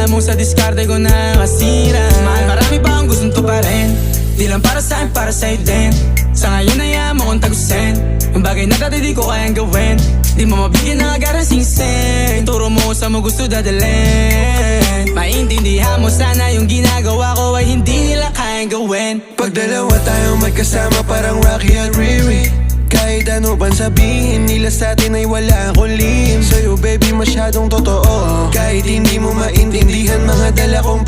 alam mo sa diskarte ko na kasira. Mahal, marami pa akong gustong tuparin, di lang para sa'kin, para sa'yo din. Sa ngayon ayaw mo kong tagusin ang bagay na dati di ko kayang gawin. Di mo mabigyan ng agarang singsing, turo mo sa mo gusto dadalhin. Maintindihan mo sana yung ginagawa ko ay hindi nila kayang gawin. Pag dalawa tayong magkasama parang Rocky at Riri, kahit ano bang sabihin nila sa'tin ay wala akong lihim. Sa'yo baby masyadong totoo, kahit hindi mo maintindihan mga dala kong